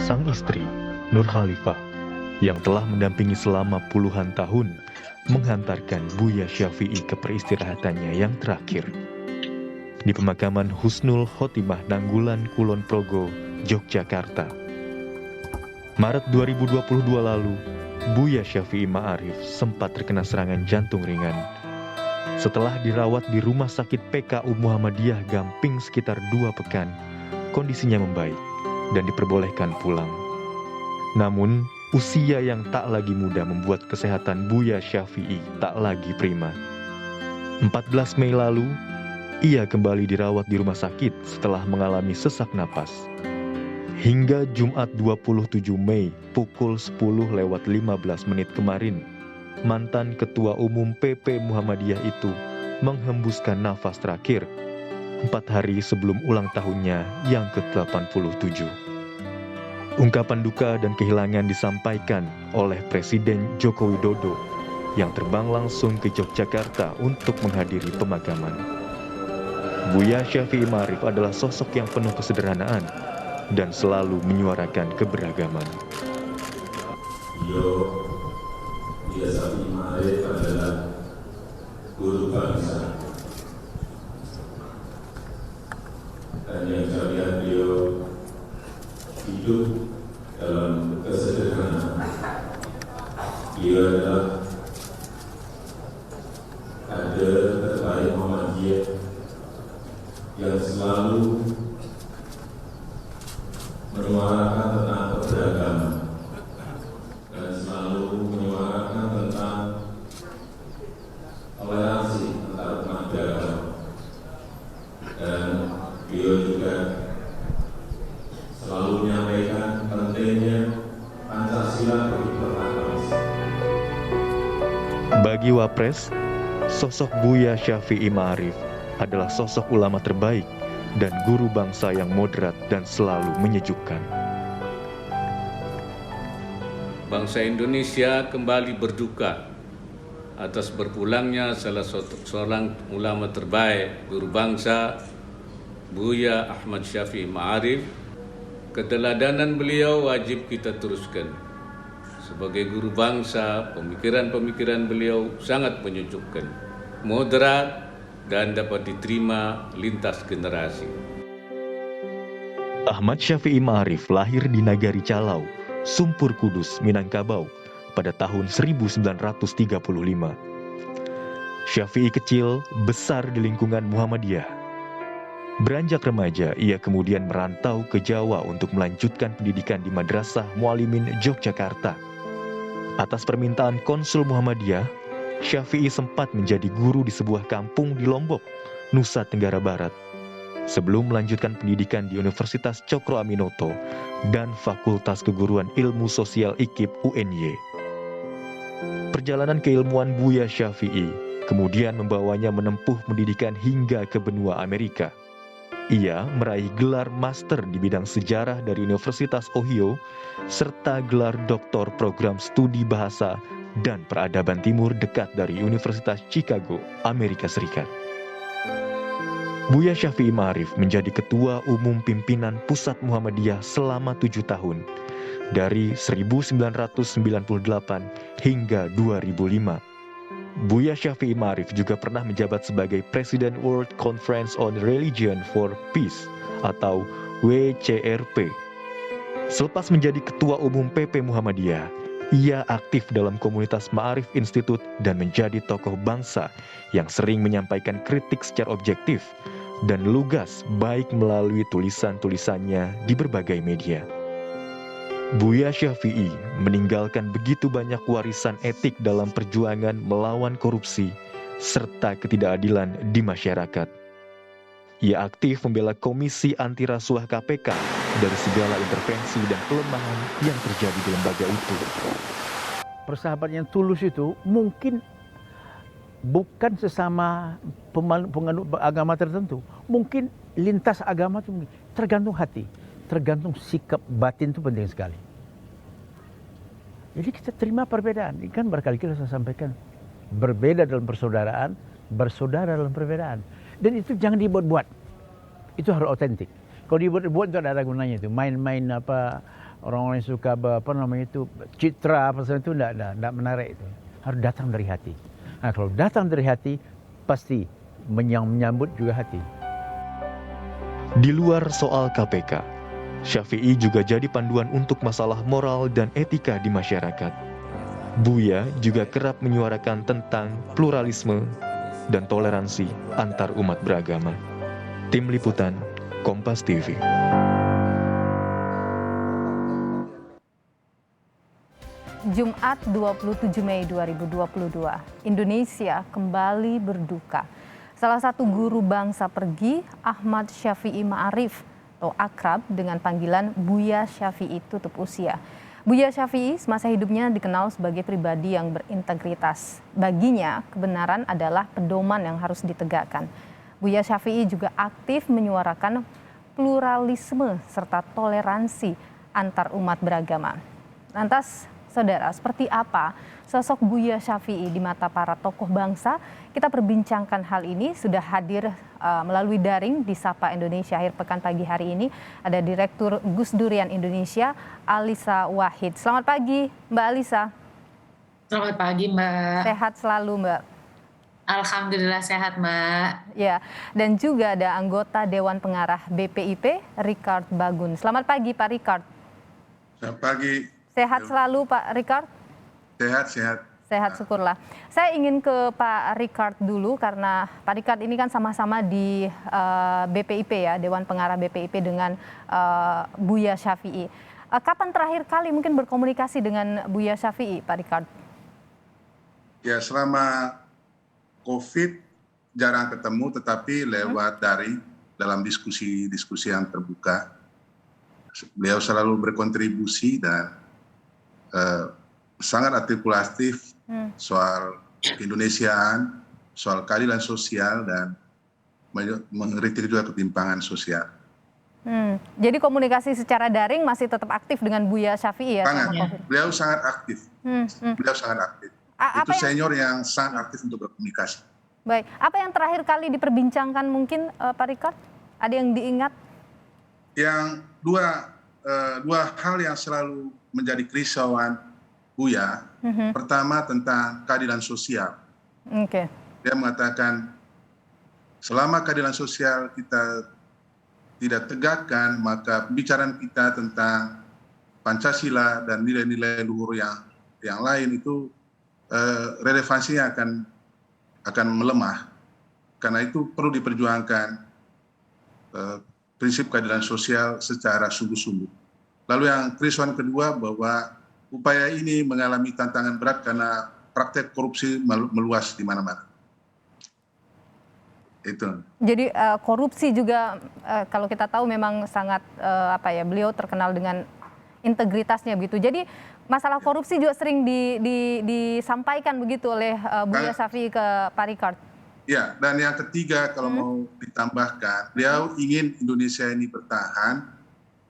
sang istri, Nur Khalifah, yang telah mendampingi selama puluhan tahun, menghantarkan Buya Syafi'i ke peristirahatannya yang terakhir di pemakaman Husnul Khotimah Nanggulan Kulon Progo, Yogyakarta. Maret 2022 lalu, Buya Syafi'i Ma'arif sempat terkena serangan jantung ringan. Setelah dirawat di Rumah Sakit PKU Muhammadiyah Gamping sekitar 2 pekan, kondisinya membaik dan diperbolehkan pulang. Namun, usia yang tak lagi muda membuat kesehatan Buya Syafi'i tak lagi prima. 14 Mei lalu, ia kembali dirawat di rumah sakit setelah mengalami sesak napas. Hingga Jumat 27 Mei pukul 10:15 kemarin, mantan Ketua Umum PP Muhammadiyah itu menghembuskan nafas terakhir 4 hari sebelum ulang tahunnya yang ke-87. Ungkapan duka dan kehilangan disampaikan oleh Presiden Joko Widodo yang terbang langsung ke Yogyakarta untuk menghadiri pemakaman. Buya Syafi'i Ma'arif adalah sosok yang penuh kesederhanaan dan selalu menyuarakan keberagaman. Buya Syafi'i Ma'arif adalah guru bangsa. Dan yang saya lihat beliau hidup dalam kesederhanaan. Beliau adalah kader terbaik Muhammadiyah yang selalu menyuarakan tentang keberagaman dan selalu menyuarakan tentang toleransi antar umat beragama. Dan beliau juga selalu menyampaikan pentingnya Pancasila bagi bangsa. Bagi Wapres, sosok Buya Syafi'i Ma'arif adalah sosok ulama terbaik dan guru bangsa yang moderat dan selalu menyejukkan. Bangsa Indonesia kembali berduka atas berpulangnya salah seorang ulama terbaik, guru bangsa, Buya Ahmad Syafi'i Ma'arif. Keteladanan beliau wajib kita teruskan. Sebagai guru bangsa, pemikiran-pemikiran beliau sangat menyejukkan, moderat, dan dapat diterima lintas generasi. Ahmad Syafi'i Ma'arif lahir di Nagari Calau, Sumpur Kudus, Minangkabau pada tahun 1935. Syafi'i kecil besar di lingkungan Muhammadiyah. Beranjak remaja, ia kemudian merantau ke Jawa untuk melanjutkan pendidikan di Madrasah Mualimin Yogyakarta. Atas permintaan Konsul Muhammadiyah, Syafi'i sempat menjadi guru di sebuah kampung di Lombok, Nusa Tenggara Barat, sebelum melanjutkan pendidikan di Universitas Cokro Aminoto dan Fakultas Keguruan Ilmu Sosial IKIP UNY. Perjalanan keilmuan Buya Syafi'i kemudian membawanya menempuh pendidikan hingga ke benua Amerika. Ia meraih gelar master di bidang sejarah dari Universitas Ohio, serta gelar doktor program studi bahasa dan peradaban timur dekat dari Universitas Chicago, Amerika Serikat. Buya Syafi'i Ma'arif menjadi Ketua Umum Pimpinan Pusat Muhammadiyah selama 7 tahun, dari 1998 hingga 2005. Buya Syafi'i Ma'arif juga pernah menjabat sebagai Presiden World Conference on Religion for Peace atau WCRP. Selepas menjadi Ketua Umum PP Muhammadiyah, ia aktif dalam komunitas Ma'arif Institute dan menjadi tokoh bangsa yang sering menyampaikan kritik secara objektif dan lugas baik melalui tulisan-tulisannya di berbagai media. Buya Syafi'i meninggalkan begitu banyak warisan etik dalam perjuangan melawan korupsi serta ketidakadilan di masyarakat. Ia aktif membela Komisi Anti Rasuah KPK dari segala intervensi dan kelemahan yang terjadi di lembaga itu. Persahabatan yang tulus itu mungkin bukan sesama penganut agama tertentu. Mungkin lintas agama itu tergantung hati. Tergantung sikap batin itu penting sekali. Jadi kita terima perbedaan. Ini kan berkali-kali saya sampaikan. Berbeda dalam persaudaraan, bersaudara dalam perbedaan. Dan itu jangan dibuat-buat. Itu harus otentik. Kalau dibuat-buat itu ada gunanya itu. Main-main orang-orang yang suka apa namanya itu citra apa semua itu tidak menarik itu. Harus datang dari hati. Nah, kalau datang dari hati pasti menyambut juga hati. Di luar soal KPK, Syafi'i juga jadi panduan untuk masalah moral dan etika di masyarakat. Buya juga kerap menyuarakan tentang pluralisme dan toleransi antar umat beragama. Tim Liputan, Kompas TV. Jumat 27 Mei 2022, Indonesia kembali berduka. Salah satu guru bangsa pergi, Ahmad Syafi'i Ma'arif atau akrab dengan panggilan Buya Syafi'i tutup usia. Buya Syafi'i semasa hidupnya dikenal sebagai pribadi yang berintegritas. Baginya, kebenaran adalah pedoman yang harus ditegakkan. Buya Syafi'i juga aktif menyuarakan pluralisme serta toleransi antar umat beragama. Lantas, saudara, seperti apa sosok Buya Syafi'i di mata para tokoh bangsa? Kita perbincangkan hal ini, sudah hadir melalui daring di Sapa Indonesia akhir pekan pagi hari ini. Ada Direktur Gus Durian Indonesia, Alisa Wahid. Selamat pagi, Mbak Alisa. Selamat pagi, Mbak. Sehat selalu, Mbak. Alhamdulillah sehat, Mbak. Ya, dan juga ada anggota Dewan Pengarah BPIP, Ricard Bagun. Selamat pagi, Pak Ricard. Selamat pagi. Sehat selalu, Pak Ricard? Sehat. Sehat, syukurlah. Saya ingin ke Pak Ricard dulu karena Pak Ricard ini kan sama-sama di BPIP ya, Dewan Pengarah BPIP dengan Buya Syafi'i. Kapan terakhir kali mungkin berkomunikasi dengan Buya Syafi'i, Pak Ricard? Ya, selama COVID jarang ketemu, tetapi lewat daring dalam diskusi yang terbuka. Beliau selalu berkontribusi dan sangat artikulatif soal keindonesiaan, soal keadilan sosial, dan mengkritik juga ketimpangan sosial. Jadi komunikasi secara daring masih tetap aktif dengan Buya Syafi'i ya? Sangat. Beliau sangat aktif. Beliau sangat aktif. Itu senior yang sangat aktif untuk berkomunikasi. Baik, apa yang terakhir kali diperbincangkan mungkin Pak Ricard? Ada yang diingat? Yang dua hal yang selalu menjadi kerisauan Buya. Pertama tentang keadilan sosial. Dia mengatakan selama keadilan sosial kita tidak tegakkan, maka pembicaraan kita tentang Pancasila dan nilai-nilai luhur yang lain itu relevansinya akan melemah. Karena itu perlu diperjuangkan prinsip keadilan sosial secara sungguh-sungguh. Lalu yang kerisauan kedua bahwa upaya ini mengalami tantangan berat karena praktek korupsi meluas di mana-mana. Itu. Jadi korupsi juga kalau kita tahu memang sangat beliau terkenal dengan integritasnya begitu. Jadi masalah korupsi juga sering disampaikan begitu oleh Buya Syafi'i ke Pak Ricard. Ya, dan yang ketiga kalau mau ditambahkan, beliau ingin Indonesia ini bertahan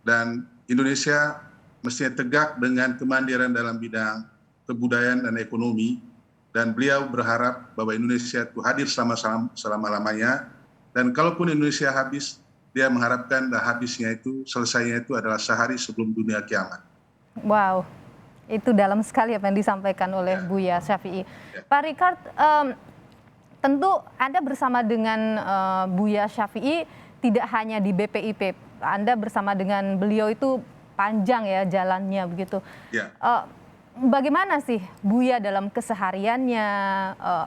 dan Indonesia mestinya tegak dengan kemandirian dalam bidang kebudayaan dan ekonomi, dan beliau berharap bahwa Indonesia itu hadir selama-lamanya, dan kalaupun Indonesia habis, dia mengharapkan habisnya itu, selesainya itu adalah sehari sebelum dunia kiamat. Wow, itu dalam sekali apa yang disampaikan oleh Buya Syafi'i. Pak Ricard, tentu Anda bersama dengan Buya Syafi'i tidak hanya di BPIP, Anda bersama dengan beliau itu panjang ya jalannya begitu. Bagaimana sih Buya dalam kesehariannya?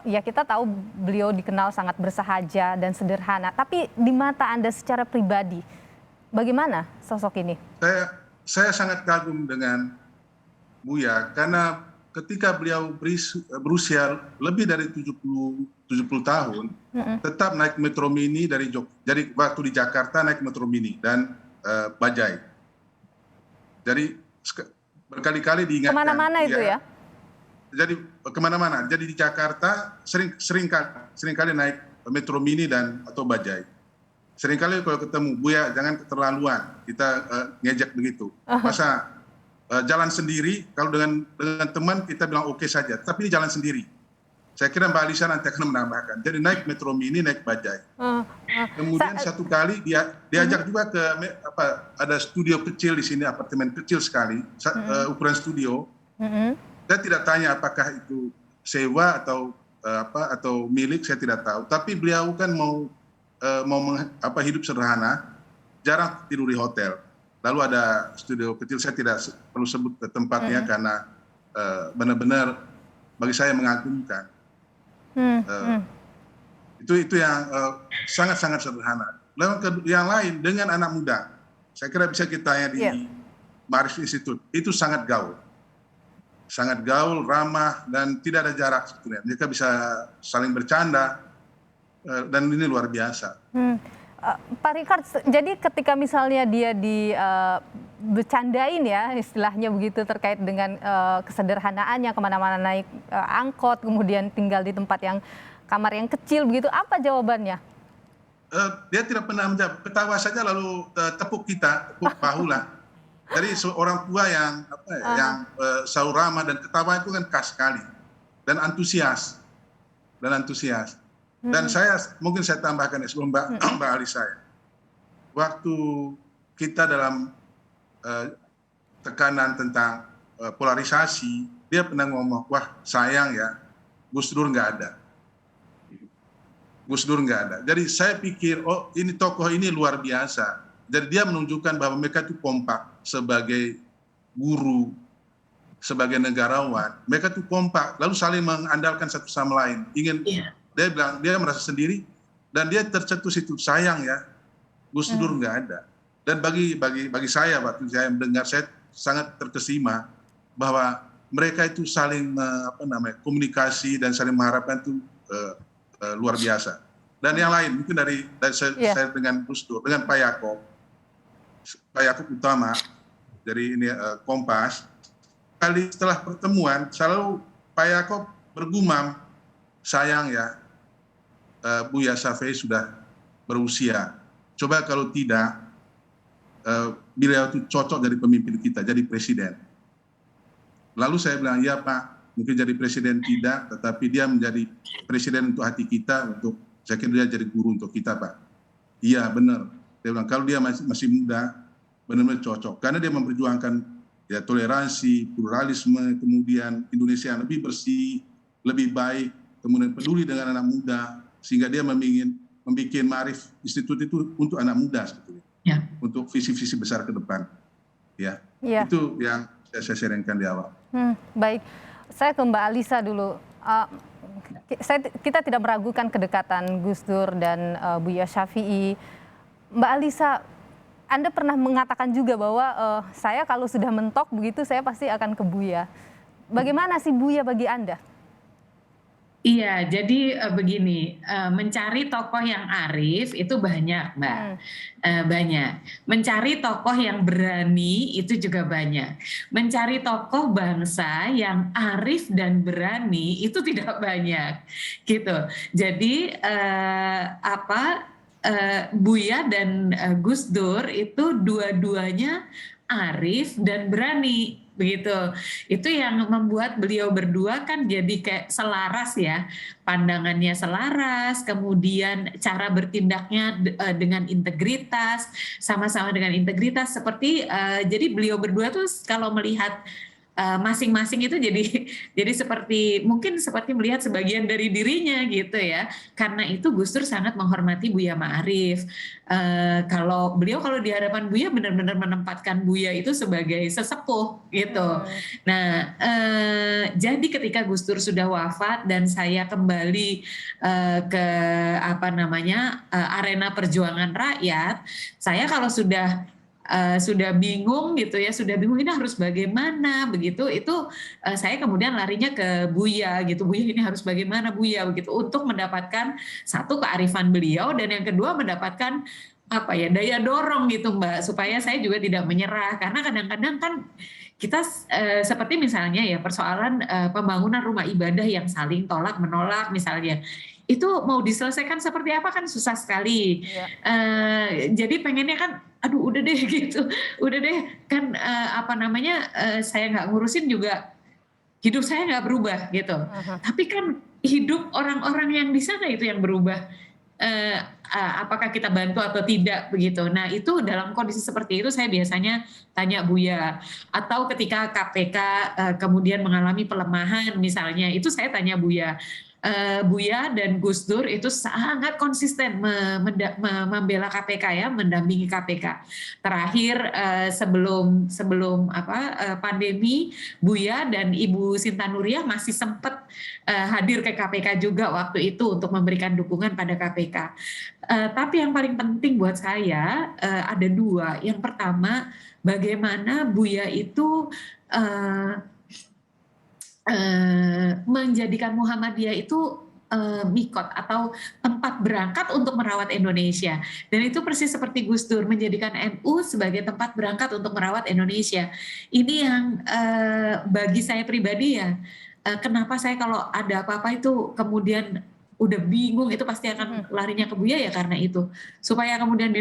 Ya kita tahu beliau dikenal sangat bersahaja dan sederhana. Tapi di mata Anda secara pribadi, bagaimana sosok ini? Saya sangat kagum dengan Buya karena ketika beliau berusia lebih dari 70 tahun, tetap naik Metro Mini dari Jadi waktu di Jakarta naik Metro Mini dan bajai. Jadi berkali-kali diingatkan. Kemana-mana itu ya? Jadi kemana-mana. Jadi di Jakarta sering kali naik Metro Mini atau bajai. Seringkali kalau ketemu Buya jangan keterlaluan, kita ngejek begitu. Masa jalan sendiri, kalau dengan teman kita bilang oke saja, tapi ini jalan sendiri. Saya kira Mbak Alisa nanti akan menambahkan. Jadi naik Metro Mini, naik bajai. Kemudian satu kali dia diajak juga ke ada studio kecil di sini, apartemen kecil sekali, ukuran studio. Saya tidak tanya apakah itu sewa atau milik, saya tidak tahu. Tapi beliau kan mau hidup sederhana, jarang tidur di hotel. Lalu ada studio kecil, saya tidak perlu sebut ke tempatnya karena benar-benar bagi saya mengagumkan. Itu yang sangat-sangat sederhana. Lalu yang lain dengan anak muda, saya kira bisa kita tanya di Ma'arif Institute, itu sangat gaul, ramah dan tidak ada jarak sebetulnya. Mereka bisa saling bercanda dan ini luar biasa. Pak Richard, jadi ketika misalnya dia bercandain ya istilahnya begitu terkait dengan kesederhanaannya, kemana-mana naik angkot, kemudian tinggal di tempat yang kamar yang kecil begitu, apa jawabannya? Dia tidak pernah menjawab, ketawa saja lalu tepuk bahu lah. Jadi seorang tua yang selalu ramah dan ketawa itu kan khas sekali dan antusias. Dan mungkin saya tambahkan sebelum Mbak Alisa, waktu kita dalam tekanan tentang polarisasi, dia pernah ngomong, wah sayang ya, Gus Dur nggak ada. Jadi saya pikir, oh ini tokoh ini luar biasa. Jadi dia menunjukkan bahwa mereka itu kompak sebagai guru, sebagai negarawan. Mereka itu kompak, lalu saling mengandalkan satu sama lain. Dia bilang, dia merasa sendiri dan dia tercetus itu, sayang ya, Gus Dur nggak ada. Dan bagi saya waktu saya mendengar, saya sangat terkesima bahwa mereka itu saling komunikasi dan saling mengharapkan itu luar biasa. Dan yang lain mungkin dari saya dengan Gus Dur, dengan Pak Yaakob Utama dari ini Kompas, kali setelah pertemuan selalu Pak Yaakob bergumam, sayang ya, Buya Syafi'i sudah berusia. Coba kalau tidak, beliau itu cocok jadi pemimpin kita, jadi presiden. Lalu saya bilang, ya Pak, mungkin jadi presiden tidak, tetapi dia menjadi presiden untuk hati kita, saya kira dia jadi guru untuk kita, Pak. Iya, benar. Dia bilang, kalau dia masih muda, benar-benar cocok. Karena dia memperjuangkan ya toleransi, pluralisme, kemudian Indonesia yang lebih bersih, lebih baik, kemudian peduli dengan anak muda, sehingga dia membuat Ma'arif Institute itu untuk anak muda sebetulnya, untuk visi-visi besar ke depan. Itu yang saya sharingkan di awal. Baik, saya ke Mbak Alisa dulu. Kita tidak meragukan kedekatan Gus Dur dan Buya Syafi'i. Mbak Alisa, Anda pernah mengatakan juga bahwa saya kalau sudah mentok begitu saya pasti akan ke Buya. Bagaimana sih Buya bagi Anda? Iya, jadi begini, mencari tokoh yang arif itu banyak, Mbak. Banyak. Mencari tokoh yang berani itu juga banyak. Mencari tokoh bangsa yang arif dan berani itu tidak banyak, gitu. Jadi Buya dan Gus Dur itu dua-duanya arif dan berani, begitu. Itu yang membuat beliau berdua kan jadi kayak selaras ya, pandangannya selaras, kemudian cara bertindaknya dengan integritas, sama-sama dengan integritas, seperti jadi beliau berdua tuh kalau melihat masing-masing itu jadi seperti mungkin seperti melihat sebagian dari dirinya gitu ya. Karena itu Gus Dur sangat menghormati Buya Ma'arif. Kalau di hadapan Buya benar-benar menempatkan Buya itu sebagai sesepuh gitu. Nah, jadi ketika Gus Dur sudah wafat dan saya kembali ke arena perjuangan rakyat, saya kalau sudah bingung gitu ya, ini harus bagaimana begitu, itu saya kemudian larinya ke Buya gitu, Buya ini harus bagaimana Buya begitu, untuk mendapatkan satu kearifan beliau dan yang kedua mendapatkan daya dorong gitu Mbak, supaya saya juga tidak menyerah, karena kadang-kadang kan kita seperti misalnya ya persoalan pembangunan rumah ibadah yang saling tolak menolak misalnya, itu mau diselesaikan seperti apa kan susah sekali. Jadi pengennya kan aduh udah deh gitu, udah deh kan saya nggak ngurusin juga hidup saya nggak berubah gitu. Tapi kan hidup orang-orang yang di sana itu yang berubah. Apakah kita bantu atau tidak begitu. Nah itu dalam kondisi seperti itu saya biasanya tanya Buya. Atau ketika KPK kemudian mengalami pelemahan misalnya, itu saya tanya Buya. Buya dan Gus Dur itu sangat konsisten membela KPK ya, mendampingi KPK. Terakhir sebelum pandemi, Buya dan Ibu Sinta Nuriyah masih sempat hadir ke KPK juga waktu itu untuk memberikan dukungan pada KPK. Tapi yang paling penting buat saya ada dua. Yang pertama, bagaimana Buya itu menjadikan Muhammadiyah itu mikot atau tempat berangkat untuk merawat Indonesia. Dan itu persis seperti Gus Dur menjadikan NU sebagai tempat berangkat untuk merawat Indonesia. Ini yang bagi saya pribadi ya, kenapa saya kalau ada apa-apa itu kemudian udah bingung, itu pasti akan larinya ke Buya ya karena itu. Supaya kemudian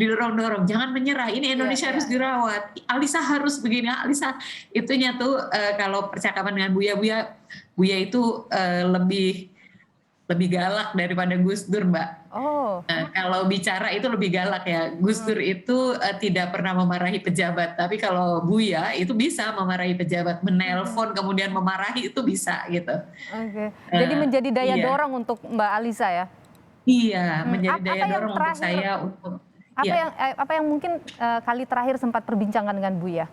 didorong-dorong, jangan menyerah, ini Indonesia harus dirawat, Alisa harus begini, Alisa. Itunya tuh kalau percakapan dengan Buya itu lebih galak daripada Gus Dur, Mbak. Kalau bicara itu lebih galak ya. Gus Dur itu tidak pernah memarahi pejabat, tapi kalau Buya itu bisa memarahi pejabat, menelpon kemudian memarahi itu bisa gitu. Jadi menjadi daya dorong untuk Mbak Alisa ya? Iya, menjadi daya dorong untuk saya untuk. Apa yang mungkin kali terakhir sempat perbincangan dengan Buya?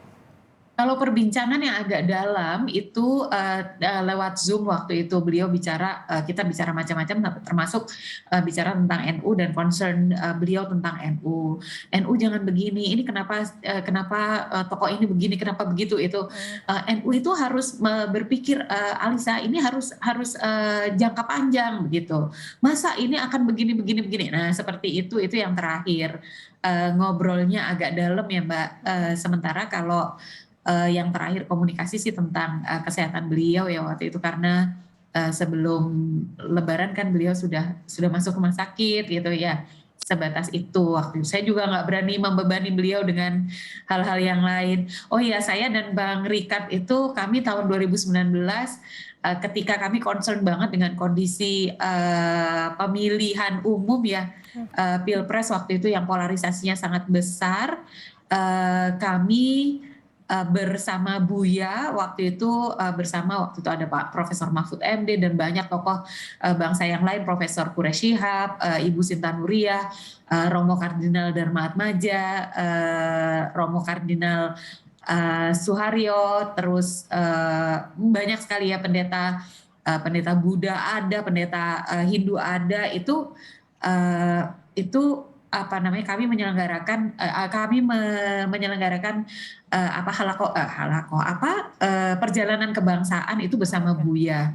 Kalau perbincangan yang agak dalam itu lewat Zoom waktu itu beliau bicara, kita bicara macam-macam termasuk bicara tentang NU dan concern beliau tentang NU. NU jangan begini, ini kenapa tokoh ini begini, kenapa begitu itu. NU itu harus berpikir, Alisa ini harus jangka panjang begitu. Masa ini akan begini. Nah seperti itu yang terakhir. Ngobrolnya agak dalam ya Mbak. Sementara kalau yang terakhir komunikasi sih tentang kesehatan beliau ya waktu itu, karena sebelum Lebaran kan beliau sudah masuk rumah sakit gitu ya, sebatas itu waktu itu. Saya juga nggak berani membebani beliau dengan hal-hal yang lain. Oh iya, saya dan Bang Rikat itu kami tahun 2019 ketika kami concern banget dengan kondisi pemilihan umum ya, Pilpres waktu itu yang polarisasinya sangat besar, kami bersama Buya waktu itu ada Pak Profesor Mahfud MD dan banyak tokoh bangsa yang lain, Profesor Quraish Shihab, Ibu Sinta Nuriyah, Romo Kardinal Dharma Atmaja, Romo Kardinal Suharyo, terus banyak sekali ya pendeta Buddha ada, pendeta Hindu ada, itu kami menyelenggarakan perjalanan kebangsaan itu bersama Buya.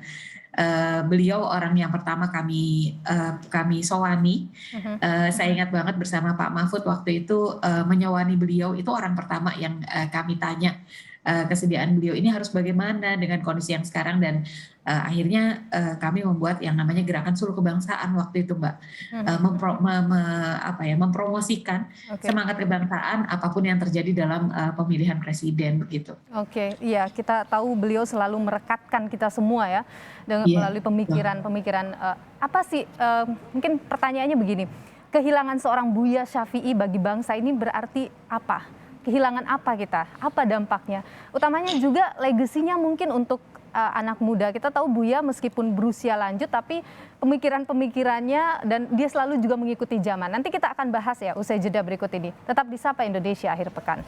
Beliau orang yang pertama kami sowani. Saya ingat banget bersama Pak Mahfud waktu itu menyowani beliau, itu orang pertama yang kami tanya kesediaan beliau ini harus bagaimana dengan kondisi yang sekarang, dan akhirnya kami membuat yang namanya Gerakan Suluh Kebangsaan waktu itu Mbak, mempromosikan semangat kebangsaan apapun yang terjadi dalam pemilihan presiden begitu. Iya, kita tahu beliau selalu merekatkan kita semua ya dengan melalui pemikiran apa sih, mungkin pertanyaannya begini, kehilangan seorang Buya Syafi'i bagi bangsa ini berarti apa? Kehilangan apa kita? Apa dampaknya? Utamanya juga legasinya mungkin untuk anak muda. Kita tahu Buya meskipun berusia lanjut tapi pemikirannya dan dia selalu juga mengikuti zaman. Nanti kita akan bahas ya usai jeda berikut ini. Tetap di Sapa Indonesia akhir pekan.